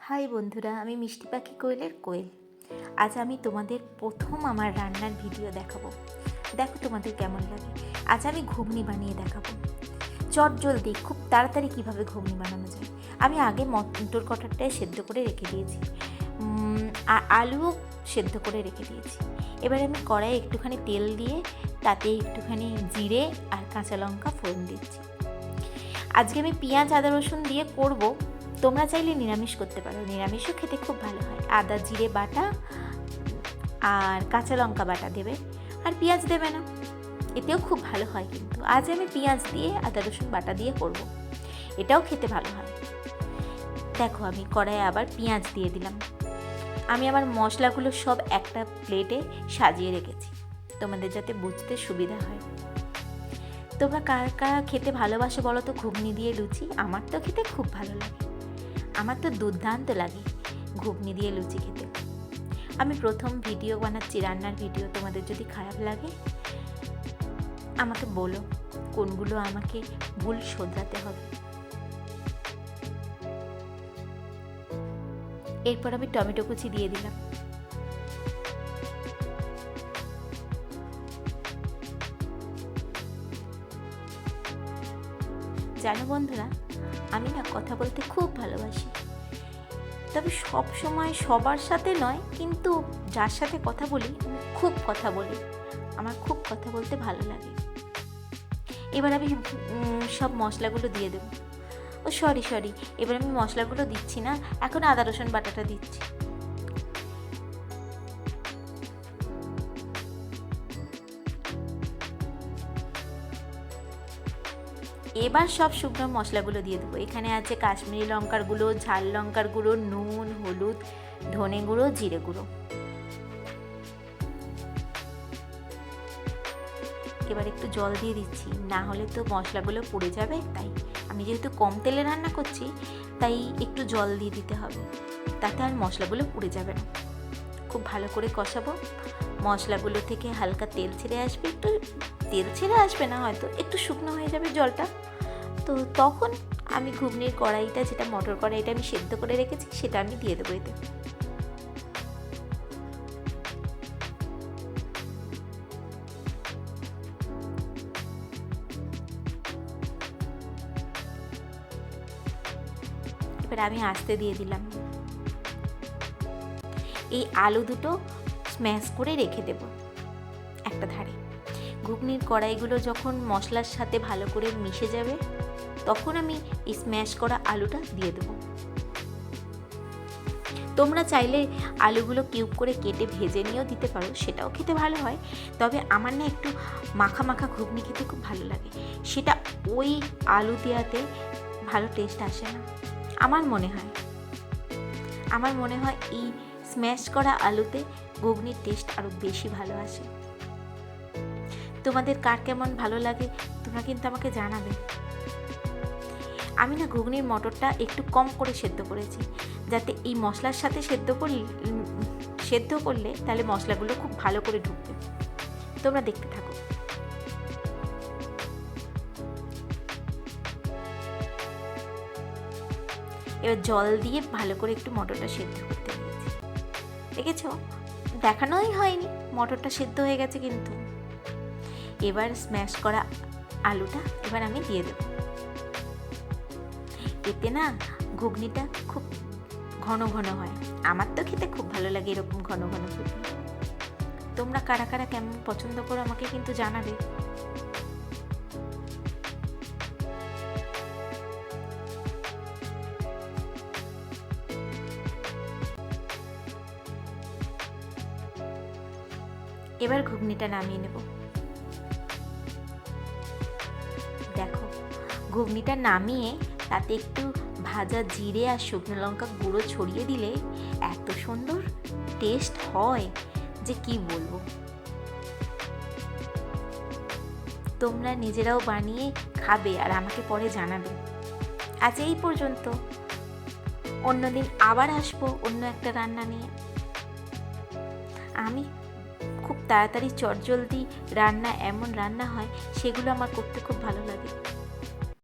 High বন্ধুরা, আমি মিষ্টি পাখি কোয়েলের কোয়েল। আজ আমি তোমাদের প্রথম আমার রান্নার ভিডিও দেখাবো। দেখো তোমাদের কেমন লাগে। আজ আমি ঘুগনি বানিয়ে দেখাবো। চটজলদি খুব তাড়াতাড়ি কিভাবে ঘুগনি বানানো যায়। আমি আগে মটর কটারটায় সেদ্ধ করে রেখে দিয়েছি, আর আলুও সেদ্ধ করে রেখে দিয়েছি। এবার আমি কড়াইয়ে একটুখানি তেল দিয়ে তাতে একটুখানি জিরে আর কাঁচা লঙ্কা ফোড়ন দিচ্ছি। আজকে আমি পেঁয়াজ আদা রসুন দিয়ে করব। তোমরা চাইলে নিরামিষ করতে পারো, নিরামিষও খেতে খুব ভালো হয়। আদা জিরে বাটা আর কাঁচা লঙ্কা বাটা দেবে, আর পেঁয়াজ দেবে না, এতেও খুব ভালো হয়। কিন্তু আজ আমি পেঁয়াজ দিয়ে আদা রসুন বাটা দিয়ে করব, এটাও খেতে ভালো হয়। দেখো আমি কড়াইয়ে আবার পেঁয়াজ দিয়ে দিলাম। আমি আমার মশলাগুলো সব একটা প্লেটে সাজিয়ে রেখেছি, তোমাদের যাতে বুঝতে সুবিধা হয়। তোমরা কার কারা খেতে ভালোবাসো বলো তো ঘুগনি দিয়ে লুচি? আমার তো খেতে খুব ভালো লাগে, আমার তো দুর্দান্ত লাগে ঘুগনি দিয়ে লুচি খেতে। আমি প্রথম ভিডিও বানাচ্ছি, রান্নার ভিডিও। তোমাদের যদি খারাপ লাগে আমাকে বলো, কোনগুলো আমাকে ভুল শোধরাতে হবে। এরপর আমি টমেটো কুচি দিয়ে দিলাম। জানো বন্ধুরা, আমি না কথা বলতে খুব ভালোবাসি, তবে সব সময় সবার সাথে নয়, কিন্তু যার সাথে কথা বলি আমি খুব কথা বলি, আমার খুব কথা বলতে ভালো লাগে। এবার আমি সব মশলাগুলো দিয়ে দেবো। ও সরি, এবার আমি মশলাগুলো দিচ্ছি না, এখন আদা রসুন বাটাটা দিচ্ছি। এবার সব শুকনো মশলাগুলো দিয়ে দেবো। এখানে আছে কাশ্মীরি লঙ্কার গুঁড়ো, ঝাল লঙ্কার গুঁড়ো, নুন, হলুদ, ধনে গুঁড়ো, জিরে গুঁড়ো। এবার একটু জল দিয়ে দিচ্ছি, না হলে তো মশলাগুলো পুড়ে যাবে। তাই আমি যেহেতু কম তেলে রান্না করছি, তাই একটু জল দিয়ে দিতে হবে, তাতে আর মশলাগুলো পুড়ে যাবে না। খুব ভালো করে কষাবো। মশলাগুলো থেকে হালকা তেল ছেড়ে আসবে, একটু তেল ছেড়ে আসবে না, হয়তো একটু শুকনো হয়ে যাবে জলটা। তো তখন আমি ঘুগনির কড়াইটা, যেটা মটর কড়াইটা আমি সেদ্ধ করে রেখেছি, সেটা আমি দিয়ে দেবো এতে। এবার আমি আস্তে দিয়ে দিলাম। এই আলু দুটো স্ম্যাশ করে রেখে দেব একটা ধারে। ঘুগনির কড়াইগুলো যখন মশলার সাথে ভালো করে মিশে যাবে, তখন আমি এই স্ম্যাশ করা আলুটা দিয়ে দেবো। তোমরা চাইলে আলুগুলো কিউব করে কেটে ভেজে নিয়েও দিতে পারো, সেটাও খেতে ভালো হয়। তবে আমার না একটু মাখা মাখা ঘুগনি খেতে খুব ভালো লাগে, সেটা ওই আলু দেওয়াতে ভালো টেস্ট আসে না। আমার মনে হয় এই স্ম্যাশ করা আলুতে ঘুগনির টেস্ট আরও বেশি ভালো আসে। তোমাদের কার কেমন ভালো লাগে তোমরা কিন্তু আমাকে জানাবে। আমি না ঘুগনির মটরটা একটু কম করে সেদ্ধ করেছি, যাতে এই মশলার সাথে সেদ্ধ করলে তাহলে মশলাগুলো খুব ভালো করে ঢুকবে। তোমরা দেখতে থাকো। এবার জল দিয়ে ভালো করে একটু মটরটা সেদ্ধ করতে দিয়েছি। দেখেছো, দেখানোই হয়নি, মটরটা সেদ্ধ হয়ে গেছে কিন্তু। এবার স্ম্যাশ করা আলুটা এবার আমি দিয়ে দেব। এতে না ঘুগনিটা খুব ঘন ঘন হয়, আমার তো খেতে খুব ভালো লাগে এরকম ঘন ঘন ঘুগনি। তোমরা কারা কারা কেমন পছন্দ করো আমাকে কিন্তু জানাবে। এবার ঘুগনিটা নামিয়ে নেব। দেখো ঘুগনিটা নামিয়ে তাতে একটু ভাজা জিরে আর শুকনো লঙ্কা গুঁড়ো ছড়িয়ে দিলে এত সুন্দর টেস্ট হয় যে কি বলবো। তোমরা নিজেরাও বানিয়ে খাবে আর আমাকে পরে জানাবে। আজ এই পর্যন্ত, অন্যদিন আবার আসবো অন্য একটা রান্না নিয়ে। আমি খুব তাড়াতাড়ি চটজলদি রান্না, এমন রান্না হয় সেগুলো আমার করতে খুব ভালো লাগে।